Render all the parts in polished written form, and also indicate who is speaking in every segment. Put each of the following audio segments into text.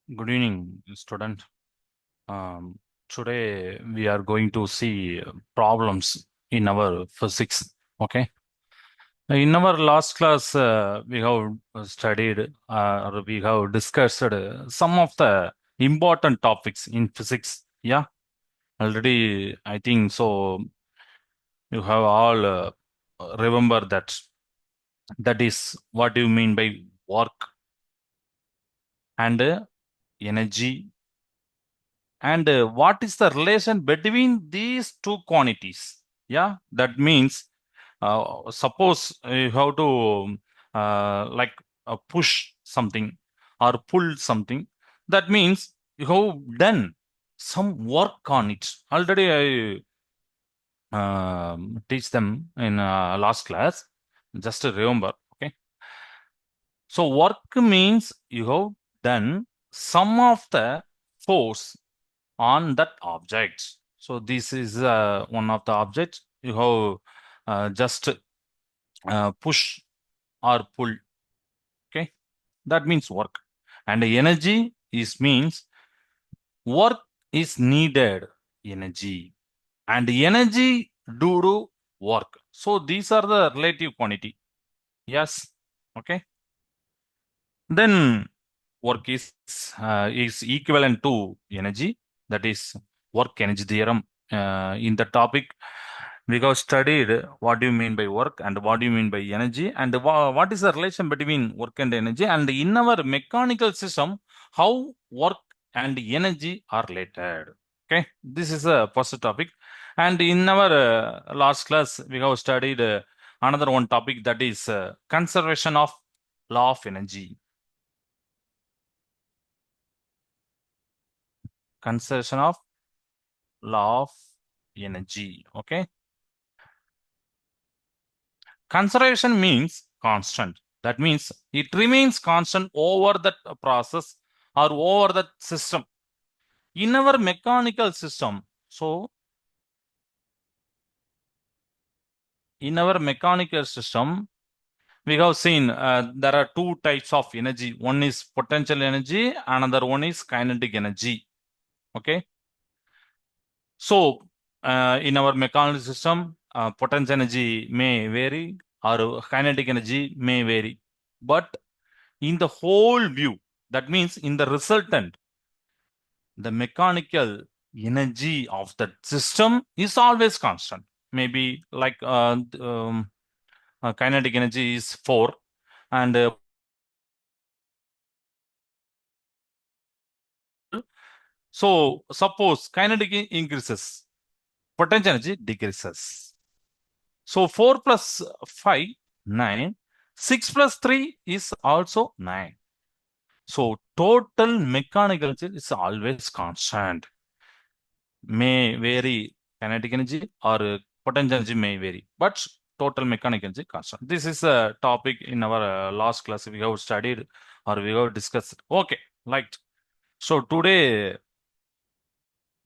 Speaker 1: Good evening, student. Um, Today we are going to see problems in our physics. Okay. In our last class, we have studied or we have discussed some of the important topics in physics. Yeah, already I think so. You have all remember that. That is what do you mean by work and energy, and what is the relation between these two quantities? Yeah, that means suppose you have to like push something or pull something. That means you have done some work on it. Already I teach them in last class. Just to remember. Okay. So work means you have done some of the force on that object. So this is one of the objects you have just push or pull. Okay, that means work. And the energy is means work is needed energy, and energy due to work. So these are the relative quantity. Yes. Okay. Then work is equivalent to energy. That is work energy theorem. In the topic, we have studied what do you mean by work and what do you mean by energy, and what is the relation between work and energy, and in our mechanical system, how work and energy are related. Okay, this is the first topic. And in our last class, we have studied another one topic, that is conservation of law of energy. Conservation of law of energy. Okay. Conservation means constant. That means it remains constant over that process or over that system. In our mechanical system, so in our mechanical system, we have seen there are two types of energy. One is potential energy, another one is kinetic energy. Okay. So, in our mechanical system, potential energy may vary or kinetic energy may vary. But in the whole view, that means in the resultant, the mechanical energy of that system is always constant. Maybe like kinetic energy is 4, and so suppose kinetic increases, potential energy decreases. So 4 plus 5, 9. 6 plus 3 is also 9. So total mechanical energy is always constant. May vary kinetic energy or potential energy may vary, but total mechanical energy constant. This is a topic in our last class we have studied or we have discussed. Okay, right. So today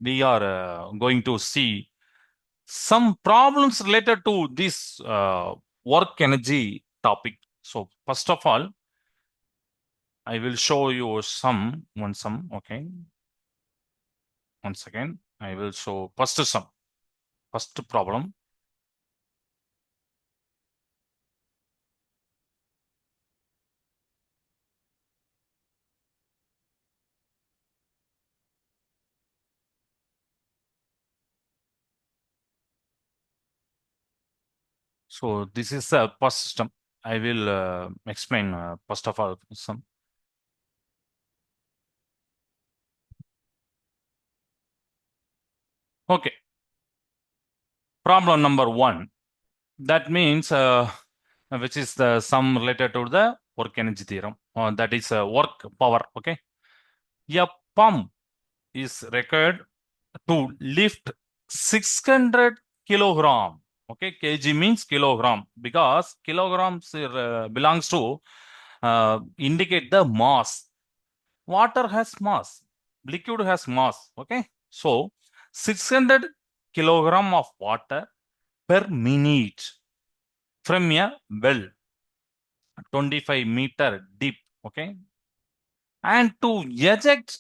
Speaker 1: we are going to see some problems related to this work energy topic. So first of all, I will show you one sum. Okay, once again, I will show first sum, first problem. So this is a first system. I will explain first of all some. Okay, problem number one. That means which is the sum related to the work energy theorem. That is work power. Okay, a pump is required to lift 600 kilogram. Okay, kg means kilogram because kilograms belongs to indicate the mass. Water has mass, liquid has mass. Okay, so 600 kilogram of water per minute from a well 25-meter deep. Okay, and to eject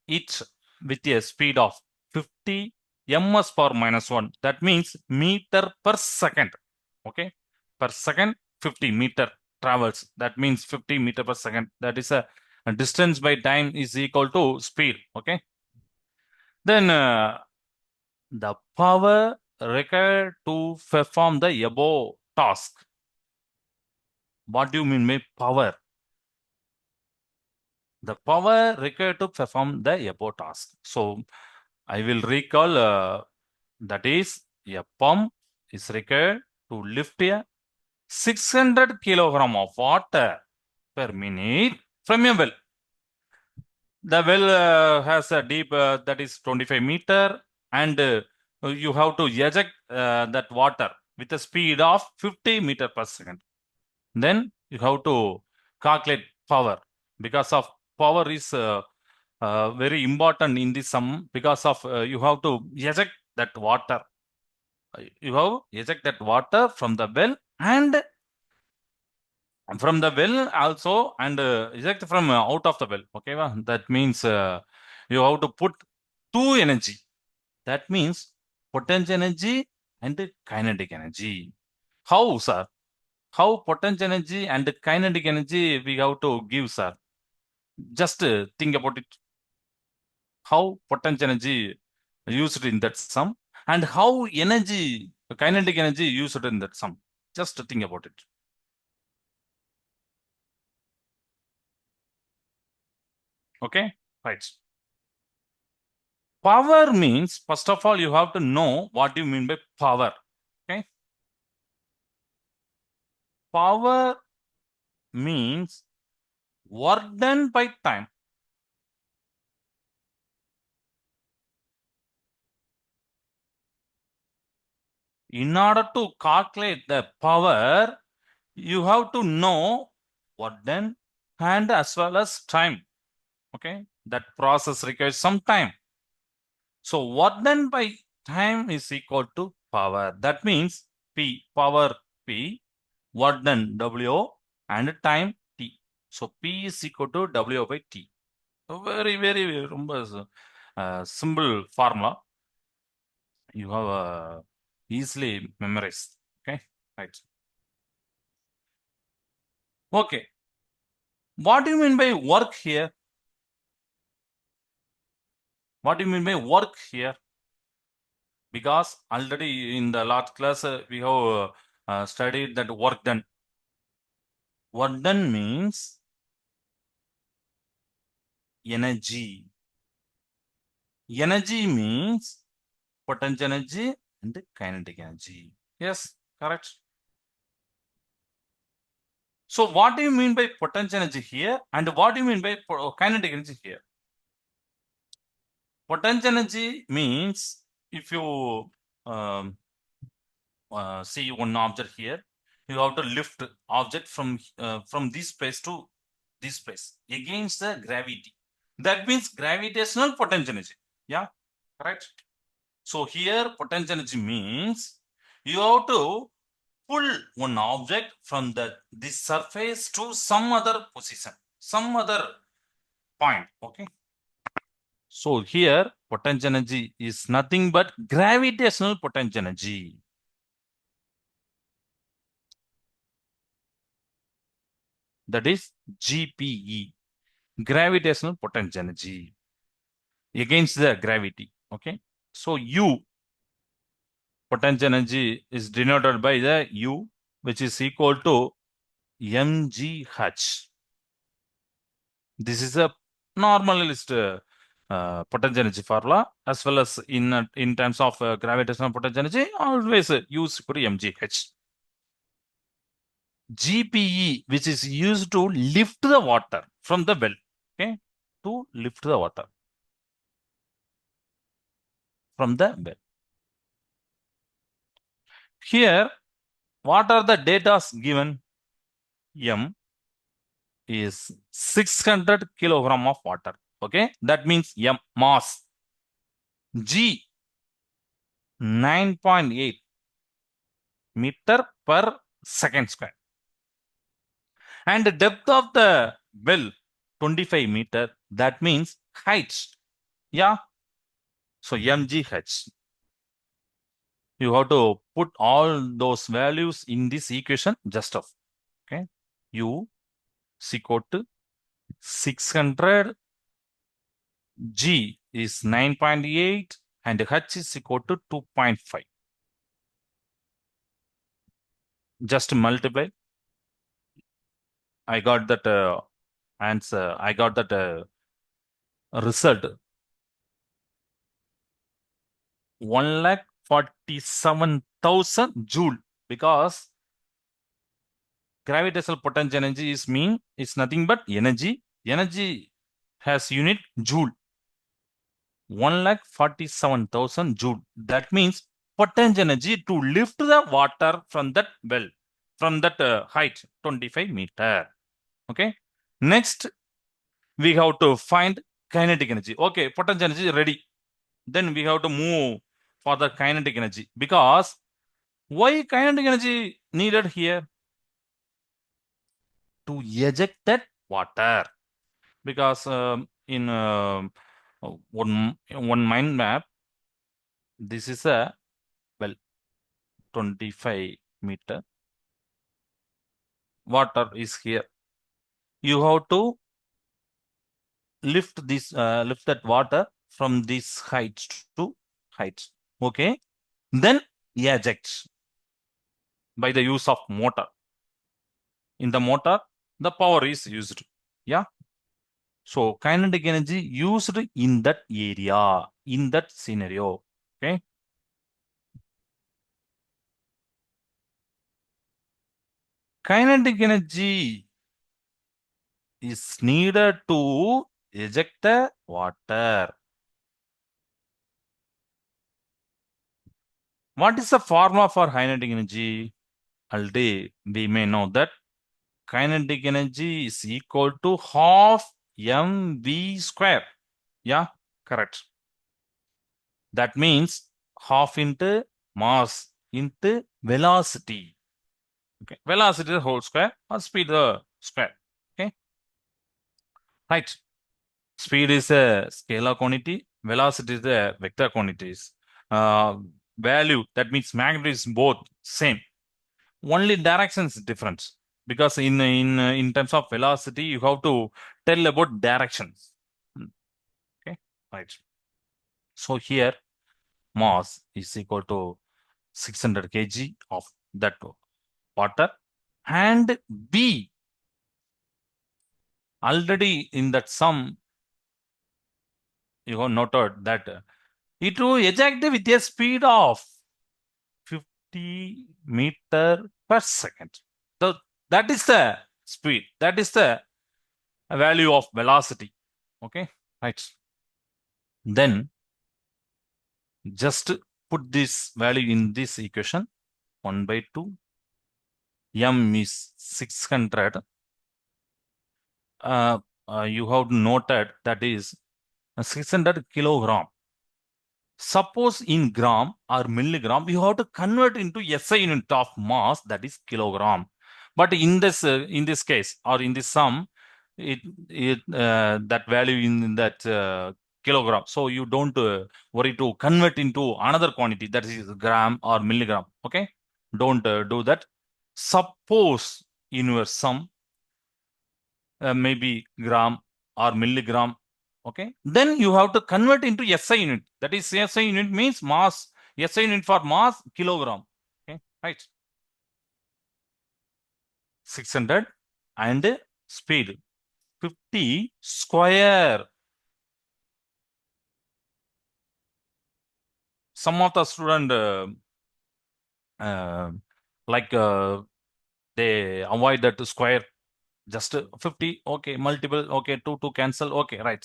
Speaker 1: it with a speed of 50 ms per minus 1. That means meter per second. Okay, per second 50 meter travels. That means 50 meter per second. That is a distance by time is equal to speed. Okay, then the power required to perform the above task. What do you mean by power? The power required to perform the above task. So I will recall that is a pump is required to lift a 600 kilogram of water per minute from a well. The well has a deep that is 25 meter, and you have to eject that water with a speed of 50 meter per second. Then you have to calculate power, because of power is very important in this sum, because of you have to eject that water. You have eject that water from the well, and from the well also, and eject from out of the well. Okay, that means you have to put two energy. That means potential energy and kinetic energy. How, sir? How potential energy and kinetic energy we have to give, sir? Just think about it. How potential energy used in that sum, and how energy, kinetic energy used in that sum. Just think about it. Okay, right. Power means, first of all, you have to know what you mean by power. Okay, power means work done by time. In order to calculate the power, you have to know what done and as well as time. Okay, that process requires some time. So what done by time is equal to power. That means P, power P, work done W, and time T. So P is equal to W by T. Very, very, ரொம்ப simple formula. You have easily memorized. Okay, right. Okay, what do you mean by work here? What do you mean by work here? Because already in the last class we have studied that work done. Work done means energy. Energy means potential energy and kinetic energy. Yes, correct. So what do you mean by potential energy here, and what do you mean by kinetic energy here? Potential energy means, if you um, see one object here, you have to lift object from this place to this place against the gravity. That means gravitational potential energy. Yeah, correct. So here potential energy means you have to pull one object from this surface to some other position, some other point. Okay. So here potential energy is nothing but gravitational potential energy. That is GPE, gravitational potential energy against the gravity. Okay. So U, potential energy, is denoted by the U, which is equal to mgh. This is a normalist potential energy formula, as well as in terms of gravitational potential energy, always use mgh. GPE, which is used to lift the water from the well. Okay, to lift the water from the well. Here, what are the data given? M is 600 kilogram of water. Okay, that means M, mass. G, 9.8 meter per second square. And the depth of the well 25 meter. That means height. Yeah. So mgh. You have to put all those values in this equation just of. Okay. U is equal to 600. G is 9.8 and H is equal to 2.5. Just multiply. I got that answer. I got that result. 1,47,000 joule, because gravitational potential energy is mean it's nothing but energy. Energy has unit joule. 1,47,000 joule. That means potential energy to lift the water from that well, from that height, 25 meter. Okay. Next, we have to find kinetic energy. Okay, potential energy ready. Then we have to move for the kinetic energy, because why kinetic energy needed here? To eject that water. Because in one mind map, this is a well 25 meter. Water is here. You have to lift that water from this height to height. Okay. Then eject by the use of motor. In the motor, the power is used. Yeah. So kinetic energy used in that area, in that scenario. Okay. Kinetic energy is needed to eject the water. What is the formula for kinetic energy? Already we may know that kinetic energy is equal to half mv square. Yeah, correct. That means half into mass into velocity. Okay, velocity is the whole square or speed the square. Okay, right. Speed is a scalar quantity, velocity is a vector quantities. Value, that means magnitude is both same. Only direction is different, because in terms of velocity, you have to tell about directions. Okay, right. So here mass is equal to 600 kg of that water, and B, already in that sum you have noted that it will eject with a speed of 50 meter per second. So that is the speed, that is the value of velocity. Okay, right. Then just put this value in this equation. 1 by 2 m is 600. You have noted that is 600 kilogram. Suppose in gram or milligram, you have to convert into SI unit of mass, that is kilogram. But in this case or in this sum, it that value in that kilogram. So you don't worry to convert into another quantity, that is gram or milligram. Okay, don't do that. Suppose in your sum, maybe gram or milligram. Okay, then you have to convert into SI unit. That is, SI unit means mass. SI unit for mass, kilogram. Okay, right. 600 and speed 50 square. Some of the student uh, like they avoid that square. Just 50. Okay, multiple. Okay, two cancel. Okay, right.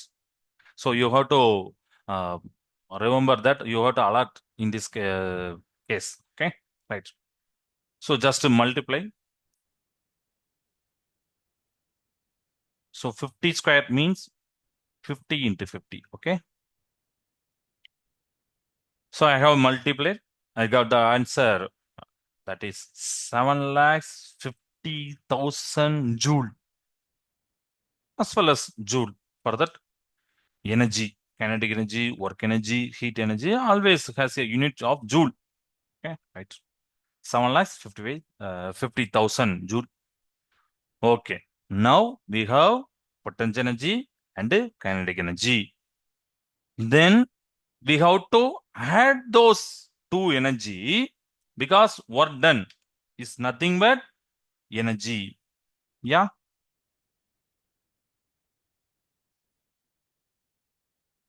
Speaker 1: So you have to uh, remember that you have to alert in this case. Okay, right. So just multiply. So 50 square means 50 into 50. Okay. So I have multiplied. I got the answer. That is 7,50,000 joule. as well as joule. For that, energy, kinetic energy, work energy, heat energy always has a unit of joule. Okay, right. 7 lakhs 50,000 joule. Okay. Now we have potential energy and kinetic energy. Then we have to add those two energy because work done is nothing but energy. Yeah.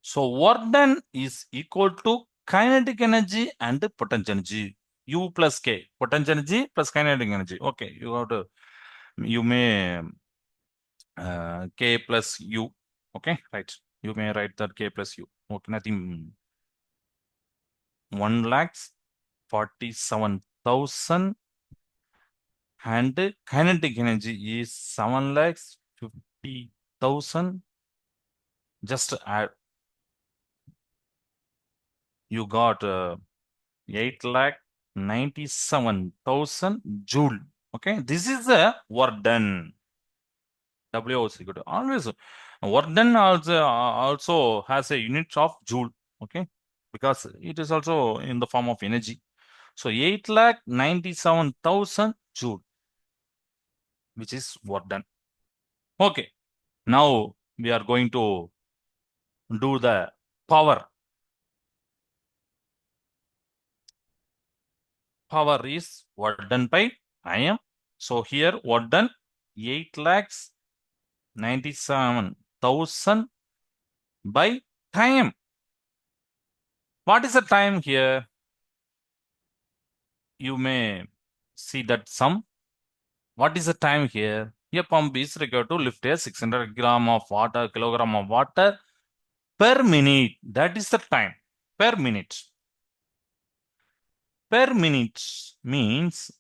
Speaker 1: So work done is equal to kinetic energy and potential energy. U plus K. Potential energy plus kinetic energy. Okay. You have to, you may K plus U. Okay. Right. You may write that K plus U. Okay. Nothing. 1,47,000 and kinetic energy is 7,50,000. Just add, you got 8,97,000 joule. Okay, this is the work done. WOC good. Always work done also has a unit of joule. Okay, because it is also in the form of energy. So 8,97,000 joule, which is work done. Okay, now we are going to do the power. Power is work done by IM. So here work done 8,97,000 by time. What is the time here? You may see that sum. What is the time here? A pump is required to lift a 600 gram of water, kilogram of water per minute. That is the time per minute. Per minute means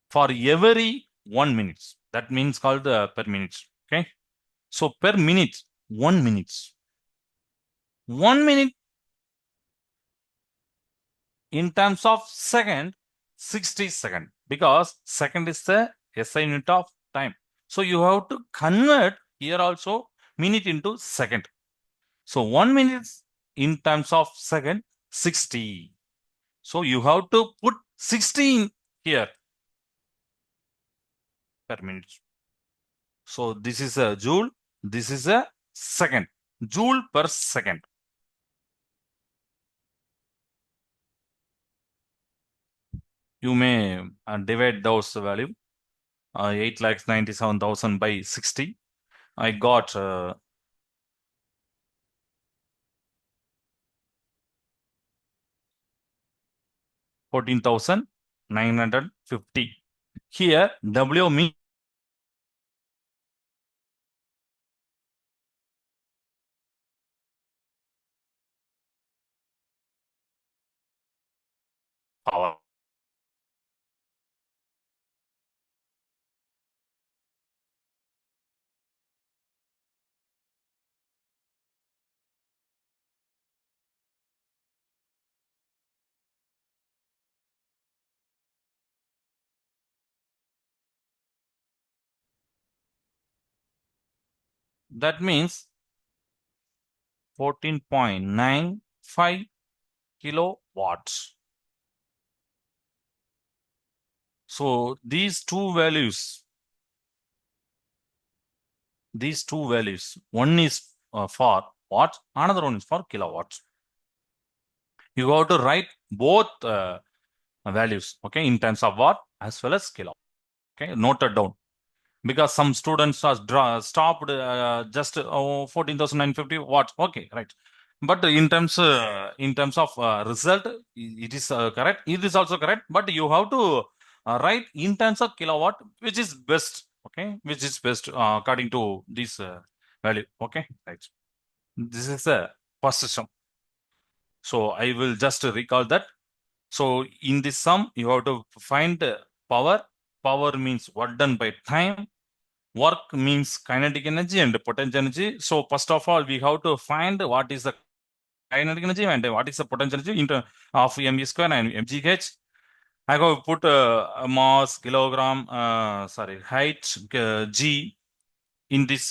Speaker 1: for every 1 minute. That means called per minute. Okay. So per minute, 1 minute. 1 minute in terms of second, 60 second, because second is the SI unit of time. So you have to convert here also minute into second. So 1 minute in terms of second, 60. So you have to put 16 here per minute. So this is a joule, this is a second, joule per second. You may divide those value, 8,97,000 by 60. I got 14,950. Here, W means power. That means 14.95 kilowatts. So these two values, one is for watt, another one is for kilowatts. You have to write both values, okay, in terms of watt as well as kilowatt. Okay, noted down. Because some students are stopped just 14,950 watts. Okay, right. But in terms of result, it is correct. It is also correct. But you have to write in terms of kilowatt, which is best. Okay, which is best according to this value. Okay, right. This is the first system. So I will just recall that. So in this sum, you have to find power. Power means work done by time. Work means kinetic energy and potential energy. So first of all, we have to find what is the kinetic energy and what is the potential energy of mv square and mgh. I have put mass, kilogram, height, g. in this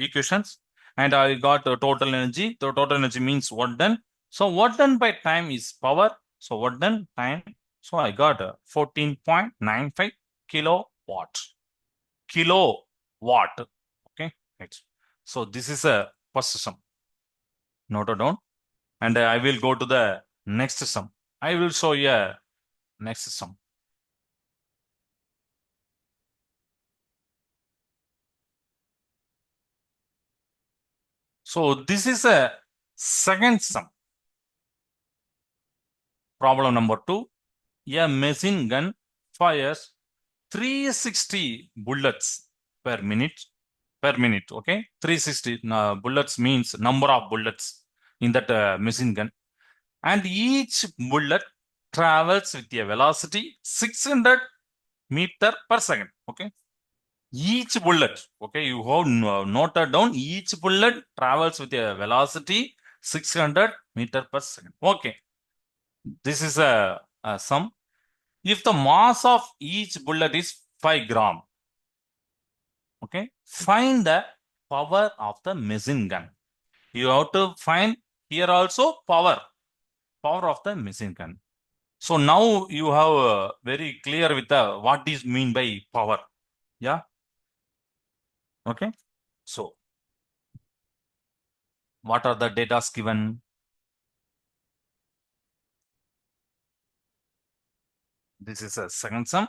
Speaker 1: equations, and I got total energy. The total energy means work done. So work done by time is power. So work done time. So I got 14.95 kilowatt. Kilowatt. Okay. Right. So this is a first sum. Note it down. And I will go to the next sum. I will show you a next sum. So this is a second sum. Problem number 2. A machine gun fires 360 bullets per minute. Okay, 360 bullets means number of bullets in that machine gun, and each bullet travels with a velocity 600 meter per second. Okay, each bullet. Okay, you have noted down each bullet travels with a velocity 600 meter per second. Okay, this is a sum. If the mass of each bullet is 5 gram, okay, find the power of the machine gun. You have to find here also power of the machine gun. So now you have very clear with the what is mean by power. Yeah. Okay. So what are the data given? This is a second sum.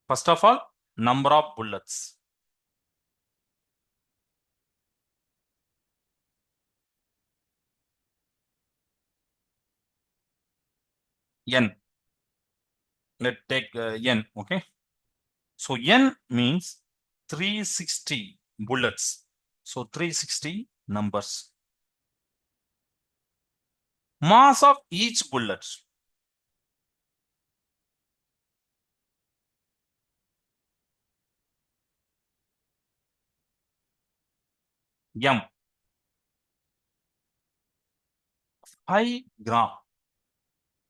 Speaker 1: First of all, number of bullets. N. Let's take N. Okay. So N means 360 bullets. So 360 numbers. Mass of each bullet. M. 5 gram.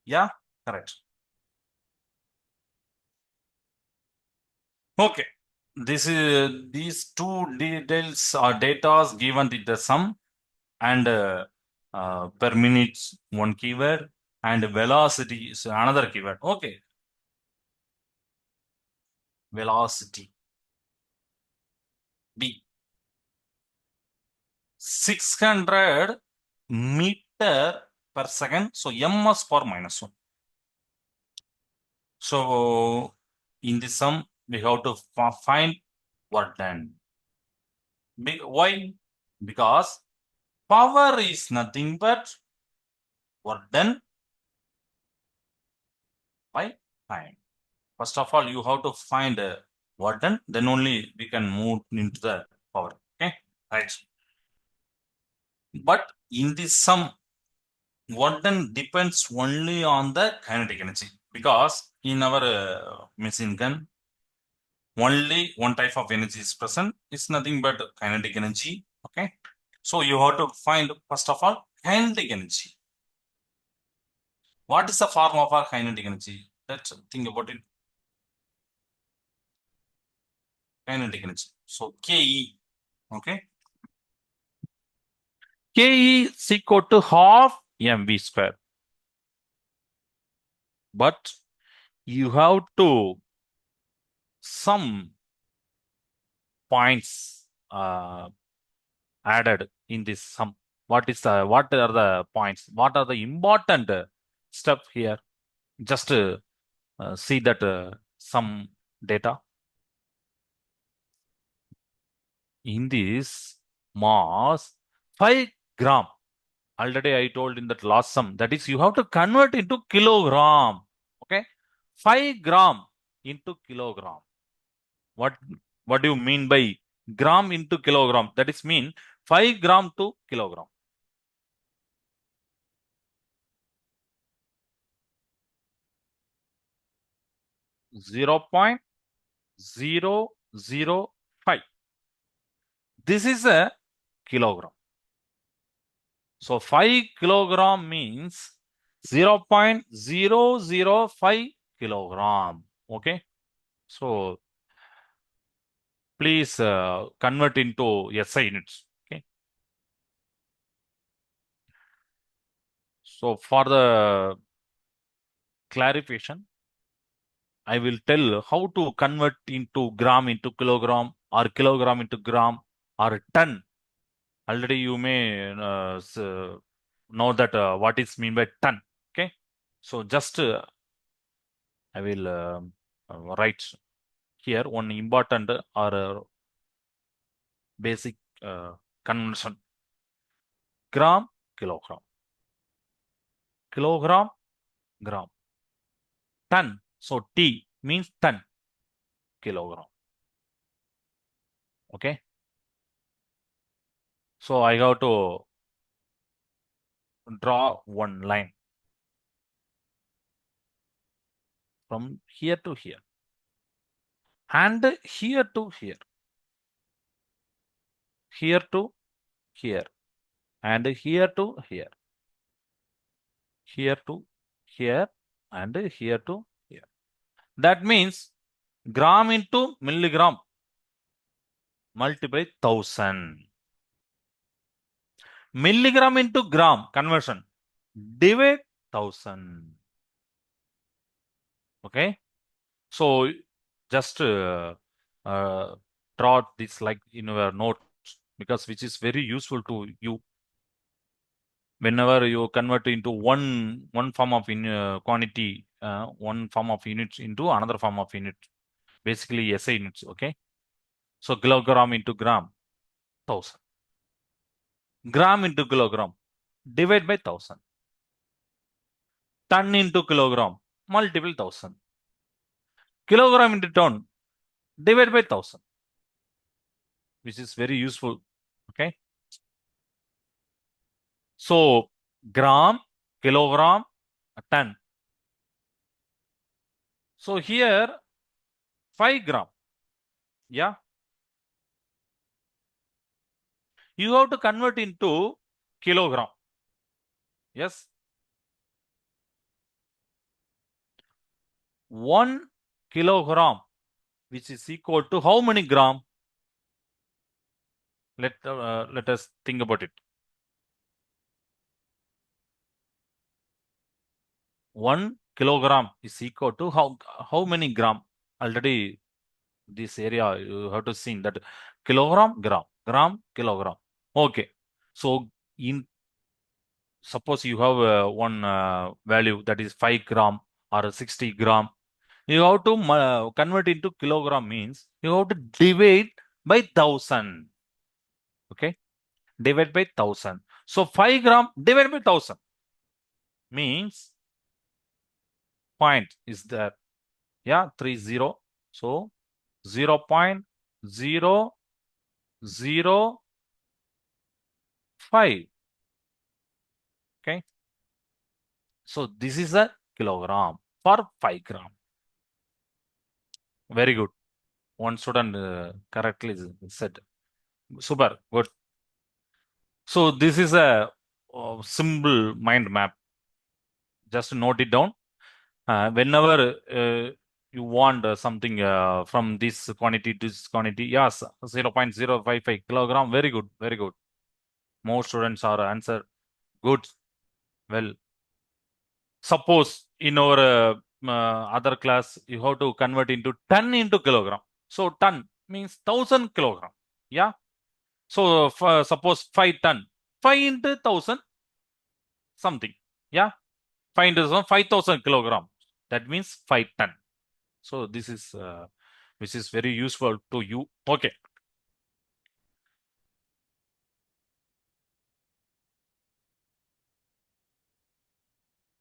Speaker 1: Yeah, correct. Okay. These two details are data given in the sum, and per minute one keyword, and velocity is another keyword. Okay. Velocity. B. 600 meter per second. So ms for -1. So in this sum, we have to find work done. Why? Because power is nothing but work done by time. First of all, you have to find work done, then only we can move into the power. Okay, right. But in this sum, work done depends only on the kinetic energy, because in our machine gun, only one type of energy is present. It's nothing but kinetic energy. Okay. So you have to find, first of all, kinetic energy. What is the form of our kinetic energy? Let's think about it. Kinetic energy. So Ke. Okay. Ke is equal to half mv square. But you have to some points added in this sum. What are the points? What are the important stuff here? Just see that some data in this mass 5 gram. Already I told in that last sum, that is you have to convert into kilogram. Okay, 5 gram into kilogram. What do you mean by gram into kilogram? That is mean 5 gram to kilogram. 0.005. This is a kilogram. So 5 kilogram means 0.005 kilogram. Okay. So please convert into SI units. Okay. So for the clarification, I will tell how to convert into gram into kilogram or kilogram into gram or ton. Already you may know that what is mean by ton. Okay. So just I will write here one important or basic conversion. Gram, kilogram. Kilogram, gram. Ton. So T means ton, kilogram. Okay. So I have to draw one line from here to here and here to here, here to here, and here to here, here to here, and here to here. That means gram into milligram multiply 1000. Milligram into gram conversion divide 1000. Okay. So just uh, draw this like in your notes because which is very useful to you whenever you convert into one form of quantity, one form of units into another form of unit, basically SI units. Okay. So kilogram into gram 1000. Gram into kilogram divide by 1000. Ton into kilogram multiple 1000. Kilogram into ton divide by 1000, which is very useful. Okay. So gram, kilogram, ton. So here 5 gram. Yeah. You have to convert into kilogram. Yes. 1 kilogram, which is equal to how many gram? Let us think about it. 1 kilogram is equal to how many gram? Already this area you have to see that kilogram, gram, kilogram. Okay. So in suppose you have one value that is 5 gram or 60 gram, you have to convert into kilogram means you have to divide by 1000. Okay. Divide by 1000. So 5 gram divided by 1000 means point is there. Yeah, 30. So 0 0.005. Okay. So this is a kilogram for 5 gram. Very good. One student correctly said. Super. Good. So this is a simple mind map. Just note it down. Whenever you want something from this quantity to this quantity, yes, 0.055 kilogram. Very good. Very good. Most students are answer good. Well, suppose in our other class, you have to convert into ton into kilogram. So ton means 1000 kilogram. Yeah. So suppose 5 ton, 5 into 1000 something. Yeah. 5 into 5000 kilogram. That means 5 ton. So this is which is very useful to you. Okay.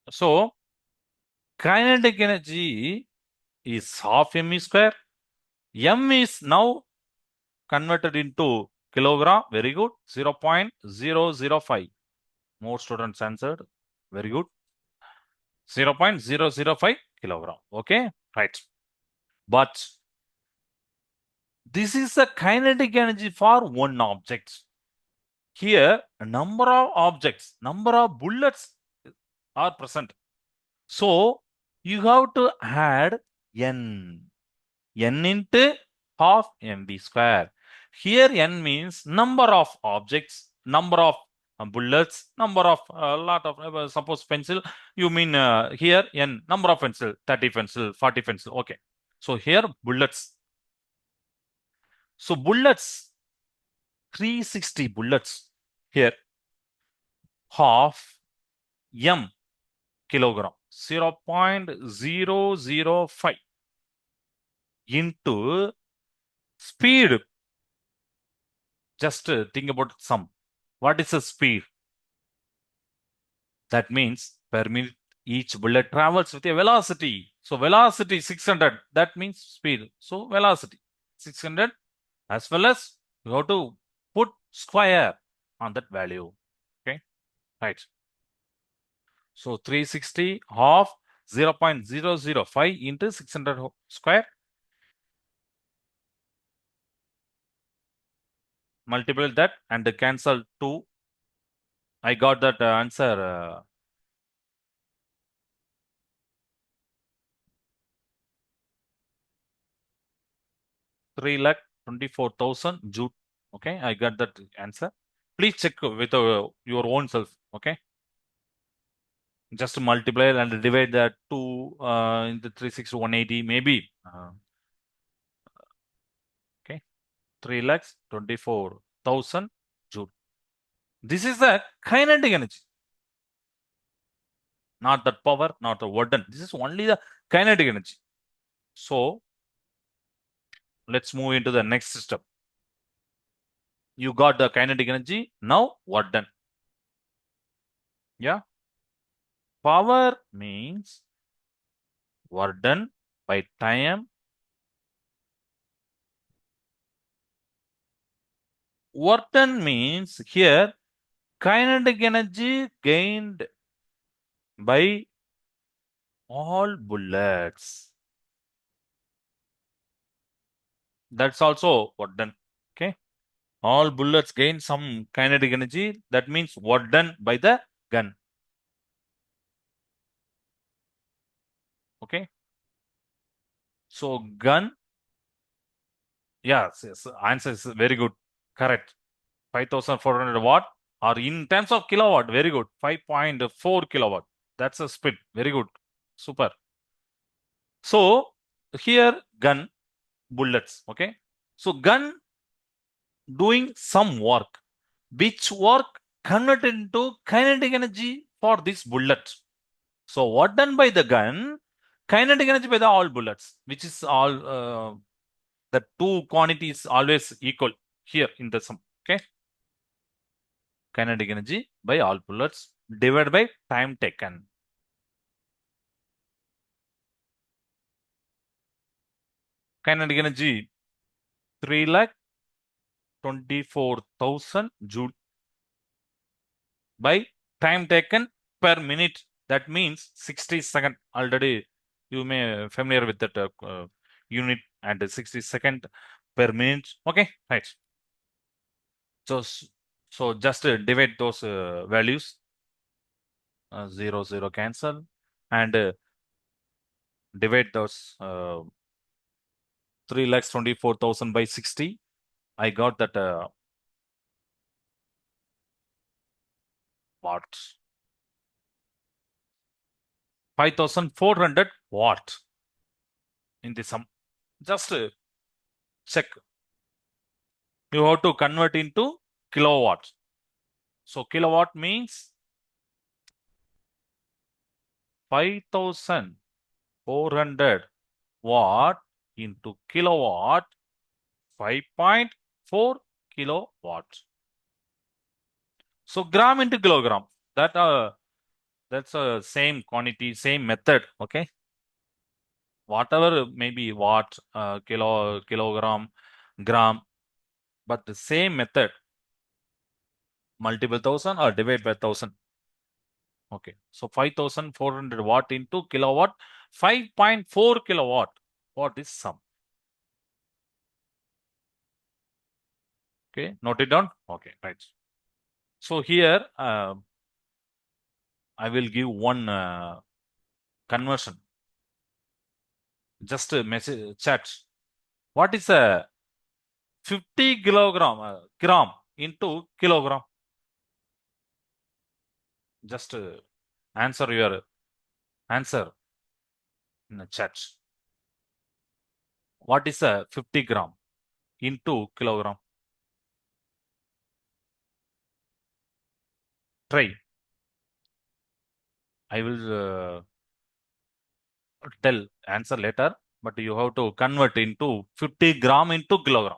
Speaker 1: So kinetic energy is half m square. M is now converted into kilogram. Very good. 0.005. More students answered. Very good. 0.005 kilogram. Okay. Right. But this is a kinetic energy for one object. Here, a number of objects, number of bullets are present. So, you have to add n. N into half mv square. Here n means number of objects, number of bullets, number of lot of suppose pencil. You mean here n number of pencil, 30 pencil, 40 pencil. Okay. So here bullets. So bullets, 360 bullets here, half m kilogram, 0.005 into speed. Just think about some. What is the speed? That means per minute each bullet travels with a velocity. So velocity 600. That means speed. So velocity 600, as well as you have to put square on that value. Okay, right. So 360 half 0.005 into 600 square. Multiply that and cancel 2. I got that answer 3,24,000 joule. Okay, I got that answer. Please check with your own self. Okay, just multiply and divide that 2 into 360 180 maybe. Okay, 3,24,000 joule. This is the kinetic energy, not the power, not the work done. This is only the kinetic energy. So let's move into the next system. You got the kinetic energy. Now work done. Yeah. Power means work done by time. Work done means here kinetic energy gained by all bullets. That's also work done. Okay. All bullets gain some kinetic energy. That means work done by the gun. Okay. So gun. Yes, yes. Answer is very good. Correct. 5,400 watt, or in terms of kilowatt, very good. 5.4 kilowatt. That's a speed. Very good. Super. So here gun, bullets. Okay. So gun doing some work. Which work converted into kinetic energy for this bullet? So what done by the gun? Kinetic energy by the all bullets, which is all the two quantities always equal here in the sum. Okay. Kinetic energy by all bullets divided by time taken. Kinetic energy 3,24,000 joule by time taken per minute. That means 60 seconds. Already you may familiar with that unit, and 60 second per minute. Okay, right. So just divide those values. 0, 0 cancel, and divide those 3,24,000 by 60. I got that watt. 5,400 watt in the sum. Just check. You have to convert into kilowatt. So kilowatt means 5,400 watt into kilowatt, 5.4 kilowatt. So gram into kilogram. That's a same quantity, same method. Okay. Whatever maybe watt, kilogram, gram, but the same method. Multiple thousand or divide by 1,000. Okay. So 5,400 watt into kilowatt, 5.4 kilowatt. What is sum? Okay. Note it down. Okay. Right. So here I will give one conversion. Just a message chat. What is a 50 kilogram gram into kilogram? Just answer your answer in the chat. What is a 50 gram into kilogram? Try. I will tell answer later, but you have to convert into 50 gram into kilogram.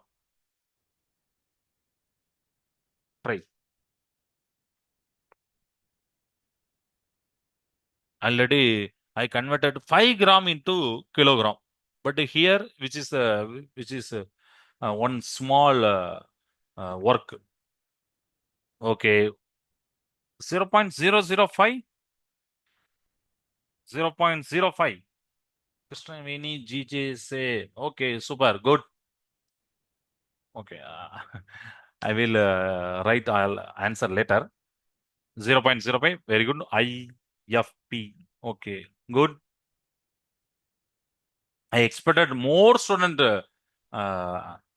Speaker 1: Try. Already I converted 5 gram into kilogram, but here which is one small work. Okay, 0.005, 0.05. Krishnaveni GJ say, okay, super, good. Okay, I will write, I'll answer later. 0.05, very good. IFP, okay, good. I expected more student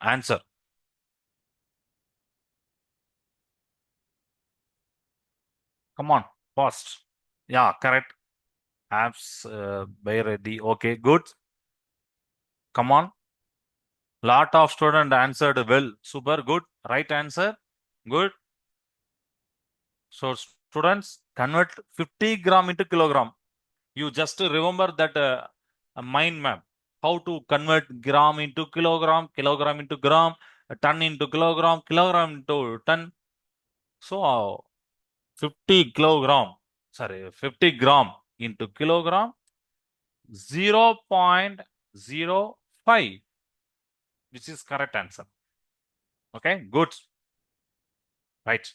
Speaker 1: answer. Come on, fast. Yeah, correct. Apps by ready. Okay, good. Come on. Lot of student answered well. Super good. Right answer. Good. So students convert 50 gram into kilogram. You just remember that a mind map. How to convert gram into kilogram, kilogram into gram, ton into kilogram, kilogram into ton. So 50 kilogram, sorry, 50 gram into kilogram, 0.05, which is correct answer. Okay, good. Right.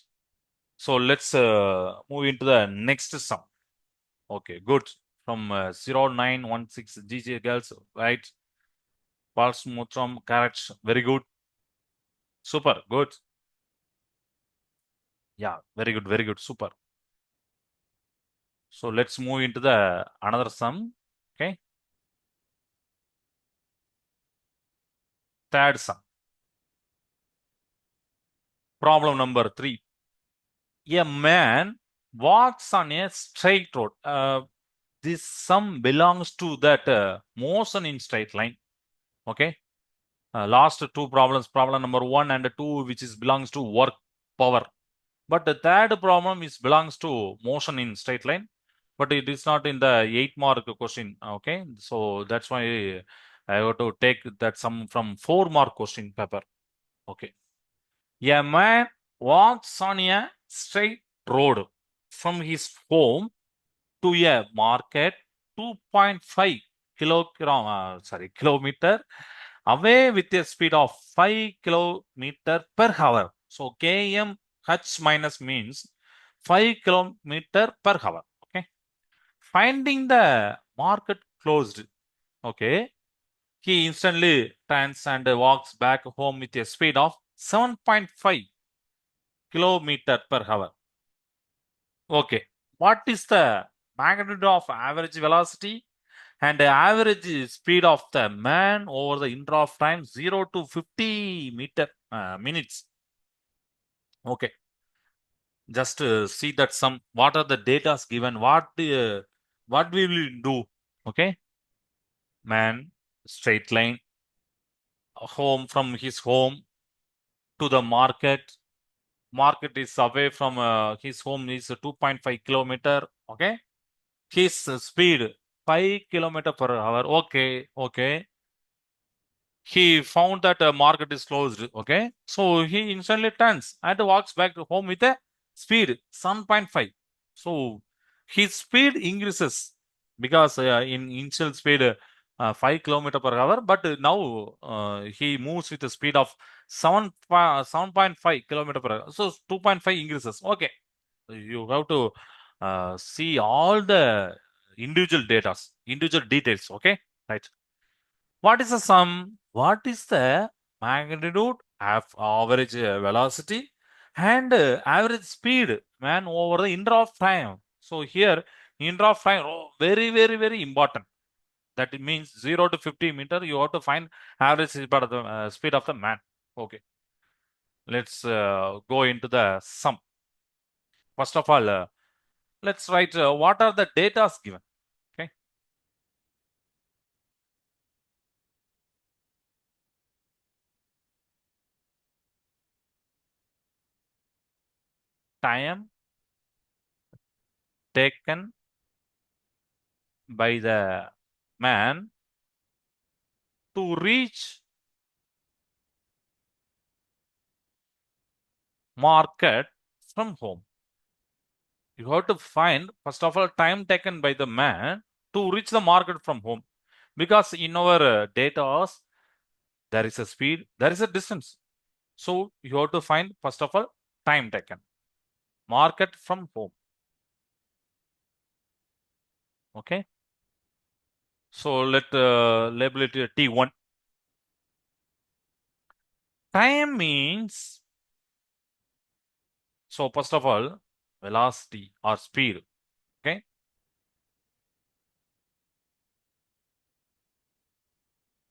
Speaker 1: So let's move into the next sum. Okay, good. From 0916 GJ girls, right? Pulse Mutram, correct. Very good. Super, good. Yeah, very good, very good. Super. So let's move into the another sum. Okay. Third sum. Problem number 3. A man walks on a straight road. This sum belongs to that motion in straight line. Okay. Last two problems, problem number 1 and 2, which is belongs to work power. But the third problem is belongs to motion in straight line, but it is not in the 8-mark question. Okay, so that's why I have to take that sum from 4-mark question paper. Okay, a man walks on a straight road from his home to a market 2.5 kilometer away with a speed of 5 kilometer per hour. So km h minus means 5 kilometer per hour. Okay. Finding the market closed. Okay. He instantly turns and walks back home with a speed of 7.5 kilometer per hour. Okay. What is the magnitude of average velocity and the average speed of the man over the interval of time 0 to 50 minutes? Okay. Just see that some what are the data given, what we will do. Okay. Man, straight line, home, from his home to the market is away from his home is 2.5 kilometer. Okay. His speed 5 kilometer per hour. Okay, okay. He found that a market is closed. Okay, so he instantly turns and walks back home with a speed 7.5. So his speed increases because in initial speed 5 kilometer per hour, but now he moves with a speed of 7.5 kilometer per hour. So 2.5 increases. Okay, you have to see all the individual details. Okay, right. What is the sum? What is the magnitude of average velocity and average speed, man, over the interval of time? So here, interval of time, oh, very, very, very important. That means 0 to 50 meter, you have to find average speed of the man. Okay. Let's go into the sum. First of all, let's write what are the data given. Okay. Time taken by the man to reach market from home. You have to find, first of all, time taken by the man to reach the market from home. Because in our data, there is a speed, there is a distance. So you have to find, first of all, time taken. Market from home. Okay. So let label it T1. Time means, so first of all, velocity or speed. Okay.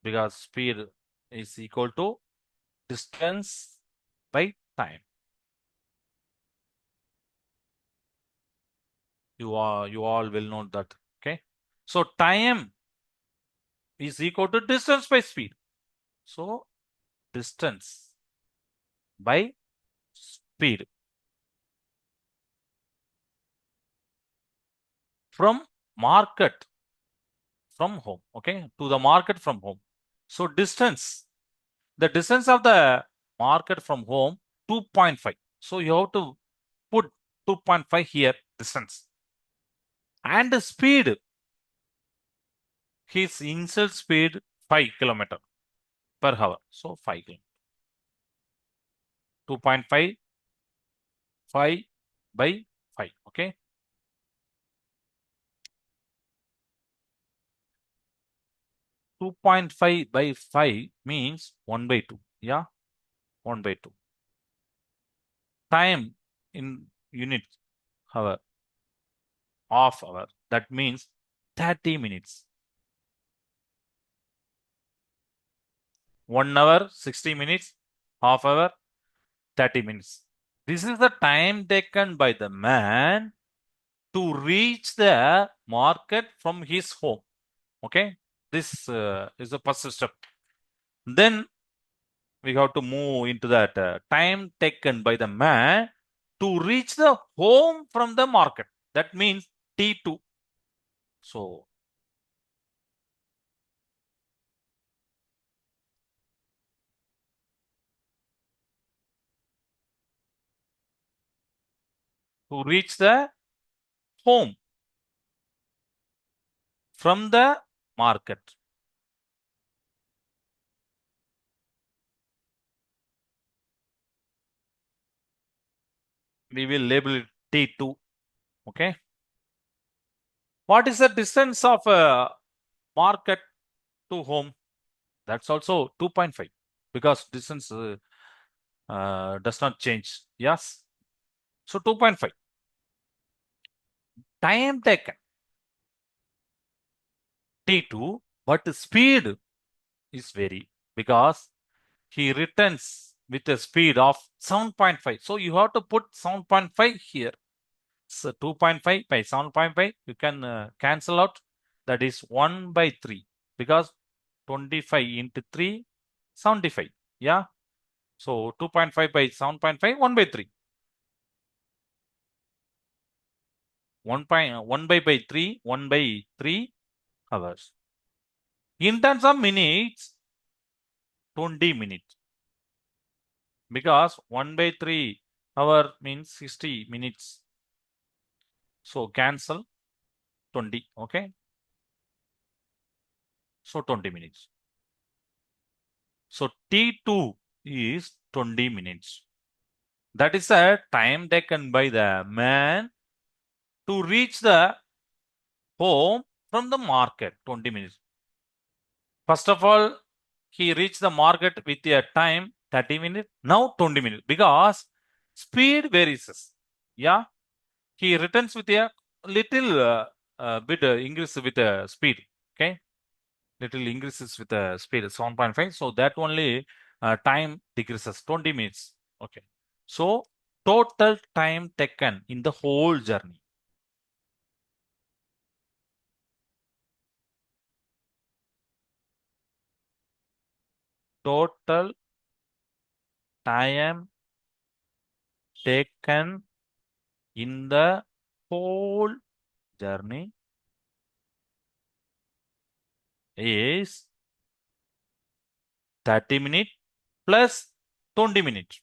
Speaker 1: Because speed is equal to distance by time. You all will know that. Okay. So time is equal to distance by speed. So distance by speed from market from home. Okay. To the market from home. So distance, the distance of the market from home, 2.5. So you have to put 2.5 here distance. And the speed, his initial speed 5 kilometer per hour. So 5 kilometer. 2.5, 5 by 5. Okay. 2.5 by 5 means 1 by 2. Yeah. 1 by 2. Time in units hour, half hour. That means 30 minutes. 1 hour, 60 minutes, half hour, 30 minutes. This is the time taken by the man to reach the market from his home. Okay. This is the first step. Then we have to move into that time taken by the man to reach the home from the market. That means T2. So to reach the home from the market. We will label it T2. Okay. What is the distance of market to home? That's also 2.5 because distance does not change. Yes. So 2.5. Time taken T2, but speed is vary because he returns with a speed of 7.5. So you have to put 7.5 here. So 2.5 by 7.5, you can cancel out. That is 1 by 3 because 25 into 3, 75. Yeah. So 2.5 by 7.5, 1 by 3. 1 by 3, 1 by 3 hours. In terms of minutes, 20 minutes. Because 1 by 3 hour means 60 minutes. So cancel 20. Okay. So 20 minutes. So T2 is 20 minutes. That is the time taken by the man to reach the home from the market, 20 minutes. First of all, he reached the market with a time 30 minutes, now 20 minutes because speed varies. Yeah, he returns with a little bit increase with speed. Okay, little increases with the speed 7.5. So that only time decreases 20 minutes. Okay. So total time taken in the whole journey. Total time taken in the whole journey is 30 minutes plus 20 minutes.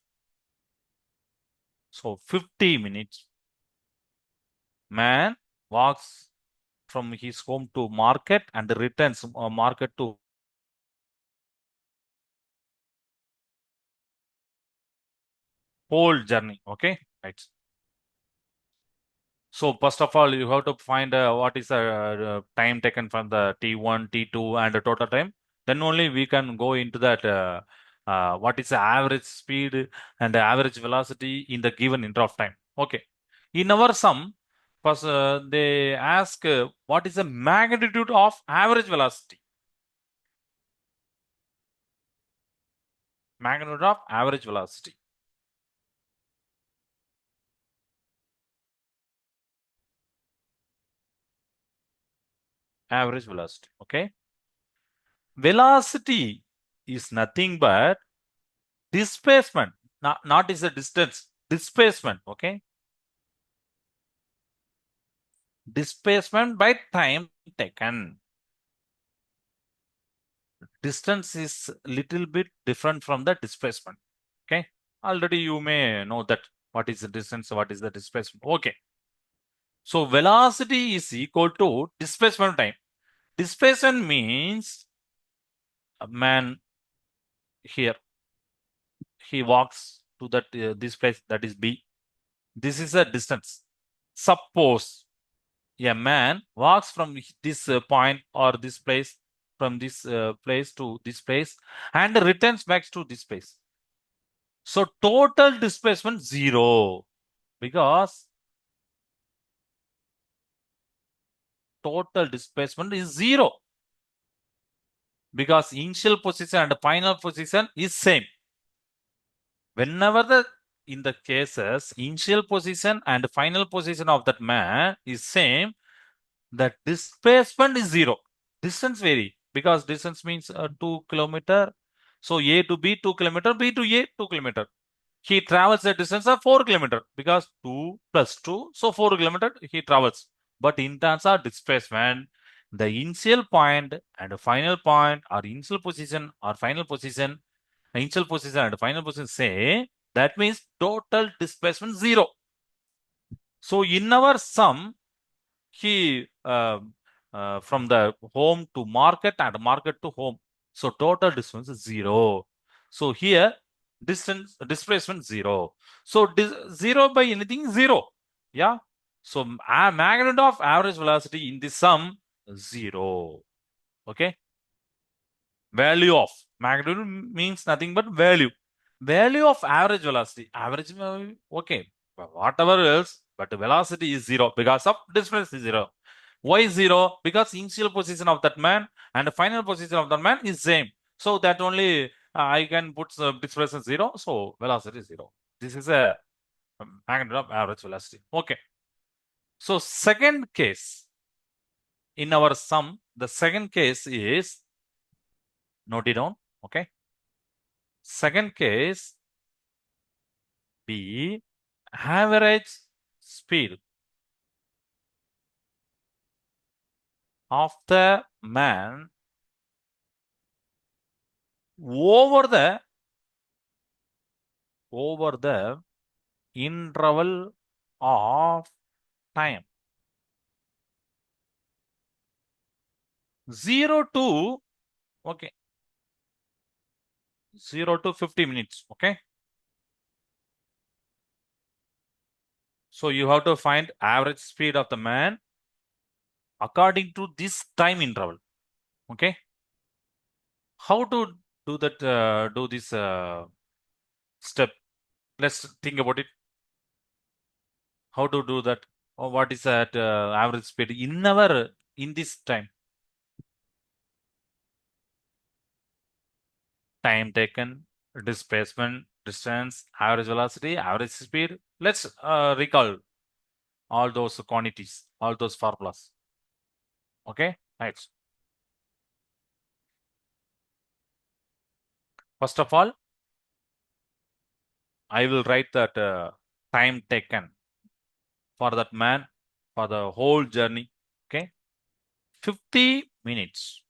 Speaker 1: So 50 minutes. Man walks from his home to market and returns market to whole journey. Okay, right. So first of all, you have to find what is the time taken from the T1, T2, and the total time. Then only we can go into that. What is the average speed and the average velocity in the given interval of time? Okay. In our sum, first they ask what is the magnitude of average velocity? Magnitude of average velocity. Average velocity. Okay. Velocity is nothing but displacement, not is a distance, displacement. Okay. Displacement by time taken. Distance is little bit different from the displacement. Okay. Already you may know that what is the distance, what is the displacement. Okay. So velocity is equal to displacement time. Displacement means a man here, he walks to that this place, that is B. This is a distance. Suppose a man walks from this point or this place, from this place to this place, and returns back to this place. So total displacement 0, because total displacement is 0, because initial position and final position is same. Whenever the in the cases initial position and final position of that man is same, the displacement is 0. Distance vary, because distance means 2 kilometer. So A to B 2 kilometer, B to A 2 kilometer. He travels the distance of 4 kilometer, because 2 plus 2, so 4 kilometer he travels. But in terms of displacement, the initial point and the final point, or initial position or final position, initial position and final position say, that means total displacement 0. So in our sum, he from the home to market and market to home. So total distance is 0. So here distance displacement 0. So 0 by anything 0. Yeah. So magnitude of average velocity in the sum 0. Okay. Value of magnitude means nothing but value. Value of average velocity. Average, okay. Whatever else, but the velocity is 0 because of distance is 0. Why 0? Because initial position of that man and the final position of that man is same. So that only I can put displacement 0. So velocity is 0. This is a magnitude of average velocity. Okay. So second case in our sum, the second case is, note it down. Okay. Second case, B, average speed of the man over the interval of time 0 to, okay, 0 to 50 minutes. Okay. So you have to find average speed of the man according to this time interval. Okay. How to do that? Do this step? Let's think about it. How to do that? Or what is that average speed in this time? time taken, displacement, distance, average velocity, average speed. Let's recall all those quantities, all those formulas. Okay, next. First of all, I will write that time taken for that man for the whole journey. Okay, 50 minutes.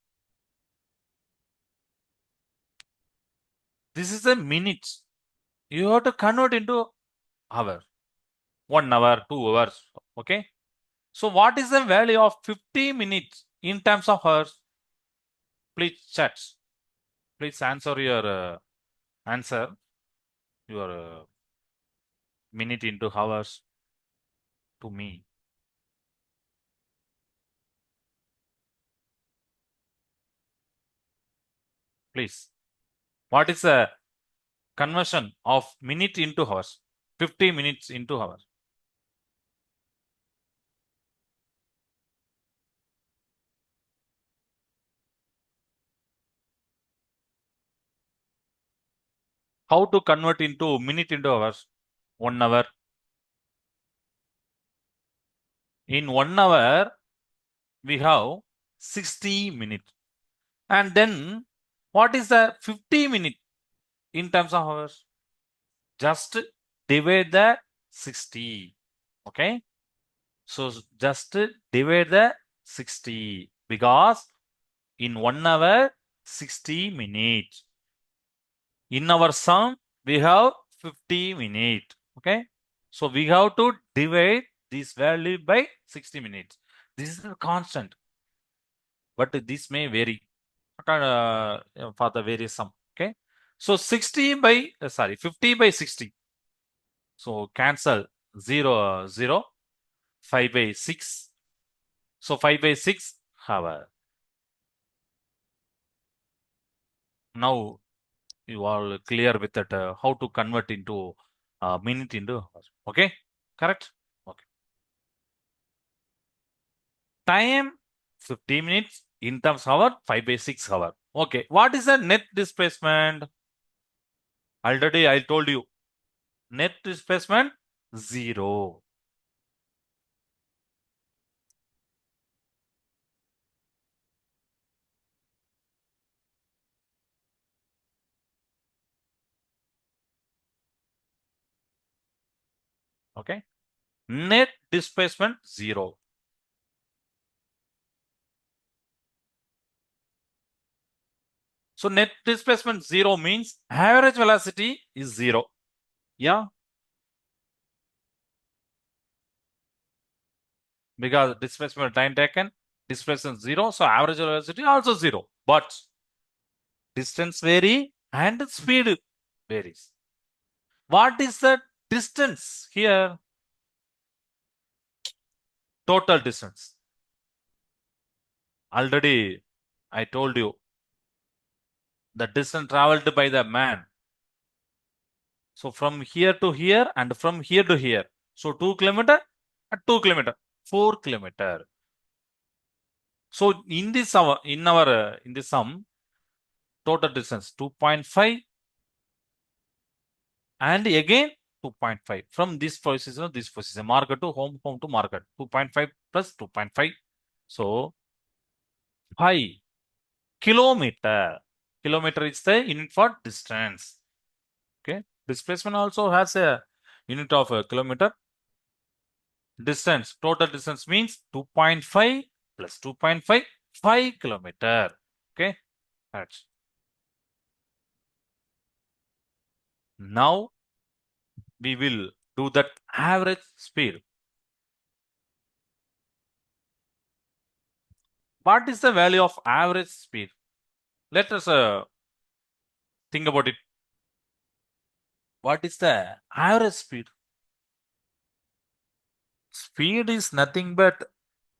Speaker 1: This is a minute. You have to convert into hour. 1 hour, 2 hours. Okay. So what is the value of 50 minutes in terms of hours? Please chat. Please answer your answer. Your minute into hours to me. Please. What is the conversion of minute into hours? 50 minutes into hours. How to convert into minute into hours? 1 hour. In 1 hour, we have 60 minutes. And then what is the 50 minute in terms of hours? Just divide the 60. Okay. So just divide the 60 because in 1 hour, 60 minutes. In our sum, we have 50 minutes. Okay. So we have to divide this value by 60 minutes. This is a constant, but this may vary for the various sum. Okay. So 60 by, sorry, 50 by 60. So cancel 0, 0, 5 by 6. So 5 by 6 hour. Now you are clear with that how to convert into minute into hour. Okay, correct? Okay. Time 50 minutes in terms hour 5 by 6 hour. Okay, what is the net displacement? Already I told you net displacement 0. Okay, net displacement 0. So net displacement 0 means average velocity is 0. Yeah, because displacement time taken, displacement 0, so average velocity also 0. But distance vary and speed varies. What is the distance here? Total distance. Already I told you the distance traveled by the man. So from here to here and from here to here. So 2 kilometer and 2 kilometer, 4 kilometer. So in this in this sum, total distance 2.5 and again 2.5 from this position to this position, market to home, home to market, 2.5 plus 2.5. So 5 kilometer. Kilometer is the unit for distance. Okay. Displacement also has a unit of a kilometer. Distance, total distance means 2.5 plus 2.5, 5 kilometer. Okay. That's now we will do that average speed. What is the value of average speed? Let us think about it. What is the average speed? Speed is nothing but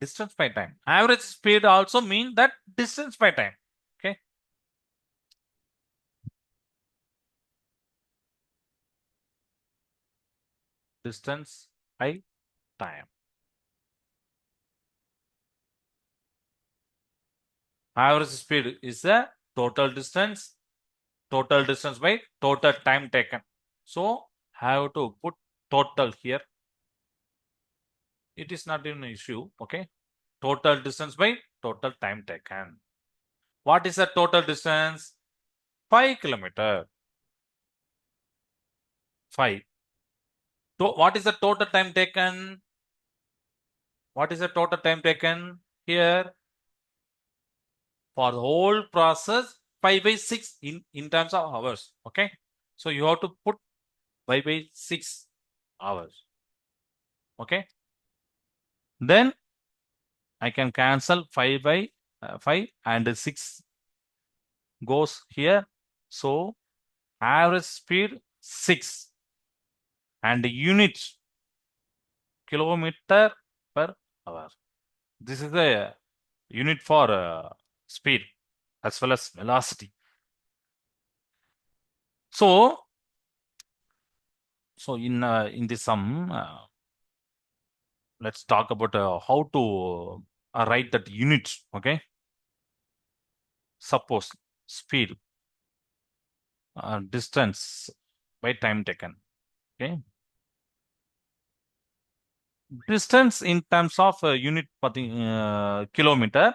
Speaker 1: distance by time. Average speed also means that distance by time. Okay. Distance by time. Average speed is the total distance. total distance by total time taken. So have to put total here. It is not an issue. Okay. Total distance by total time taken. What is the total distance? 5 kilometer. 5. What is the total time taken? What is the total time taken here? For the whole process, 5 by 6 in terms of hours. Okay. So you have to put 5 by 6 hours. Okay. Then I can cancel 5 by 5 and 6 goes here. So average speed 6 and unit kilometer per hour. This is the unit for speed as well as velocity. So in this sum, let's talk about how to write that unit. Okay. Suppose speed, distance by time taken. Okay. Distance in terms of unit kilometer,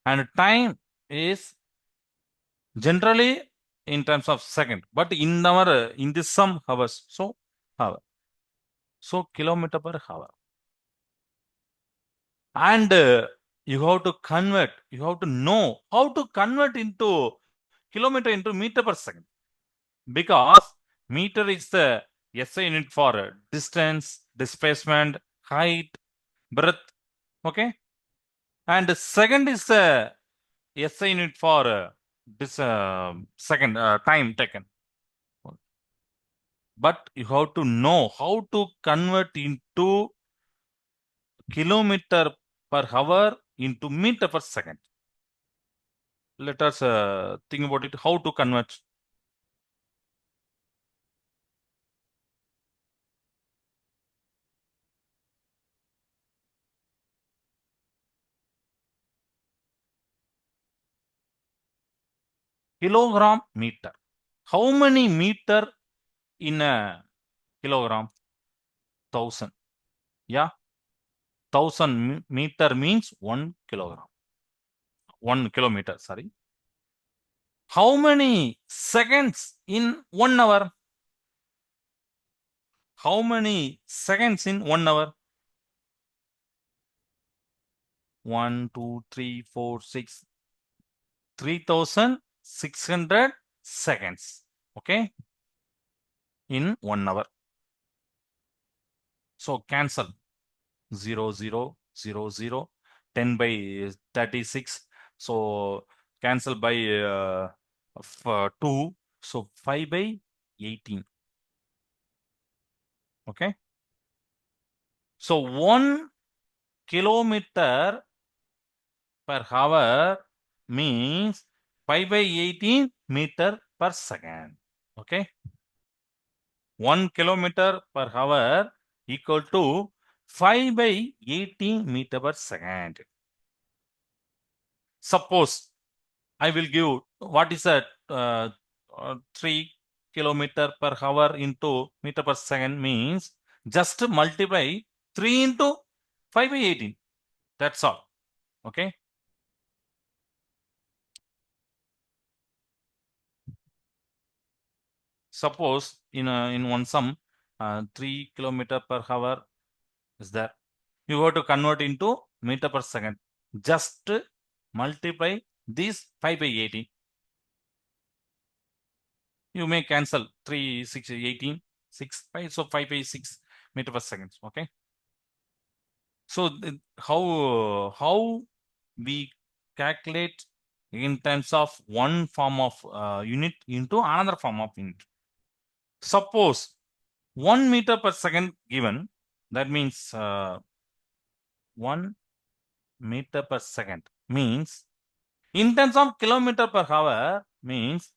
Speaker 1: and time is generally in terms of second, but in our in this sum hours, so hour, so kilometer per hour. And you have to know how to convert into kilometer into meter per second, because meter is the SI unit for distance, displacement, height, breadth. Okay. And second is the SI unit for this second time taken. But you have to know how to convert into kilometer per hour into meter per second. Let us think about it. How to convert? Kilogram meter. How many meter in a kilogram? 1000. Yeah. 1000 meter means 1 kilogram. 1 kilometer, sorry. How many seconds in 1 hour? How many seconds in 1 hour? 1, 2, 3, 4, 6. 3600 seconds. Okay. In 1 hour. So cancel 0, 0, 0, 0, 10 by 36. So cancel by 2. So 5 by 18. Okay. So 1 kilometer per hour means 5 by 18 meter per second. Okay. 1 kilometer per hour equal to 5 by 18 meter per second. Suppose I will give what is that 3 kilometer per hour into meter per second means just multiply 3 into 5 by 18. That's all. Okay. Suppose in one sum 3 kilometer per hour is there. You have to convert into meter per second. Just multiply this 5 by 18. You may cancel 3, 6, 18, 6, 5. So 5 by 6 meter per second. Okay. So how we calculate in terms of one form of unit into another form of unit. Suppose 1 meter per second given, that means 1 meter per second means in terms of kilometer per hour means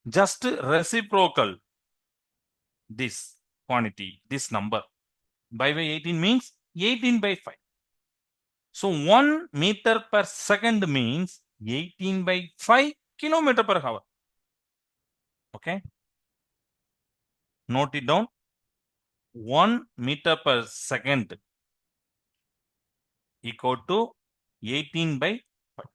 Speaker 1: just reciprocal this quantity, this number. 5 by 18 means 18 by 5. So 1 meter per second means 18 by 5 kilometer per hour. Okay, note it down. 1 meter per second equal to 18 by 5.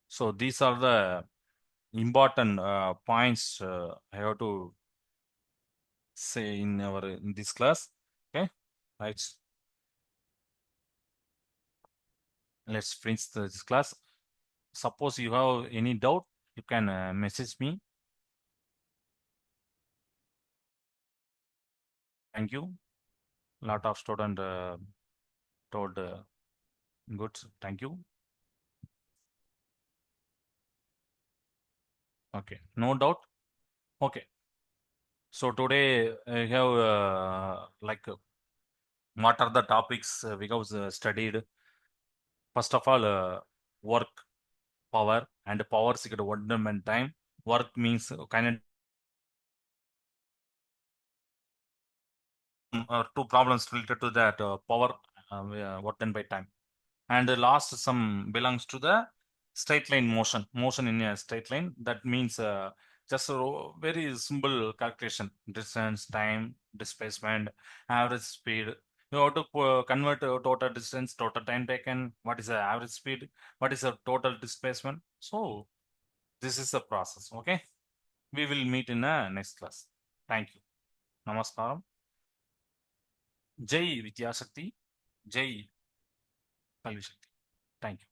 Speaker 1: So these are the important points I have to say in this class. Okay, right. Let's finish this class. Suppose you have any doubt, you can message me. Thank you. Lot of student told good. Thank you. Okay, no doubt. Okay. So today I have what are the topics we have studied? First of all, work, power, and power is equal to one and time. Work means kinetic. Two problems related to that power work done by time. And the last sum belongs to the straight line motion in a straight line. That means just a very simple calculation: distance, time, displacement, average speed. You have to convert total distance, total time taken, what is the average speed, what is the total displacement. So this is the process. Okay, we will meet in a next class. Thank you. Namaskaram. Jai Vidyashakti. Jai Kalvi Shakti. Thank you.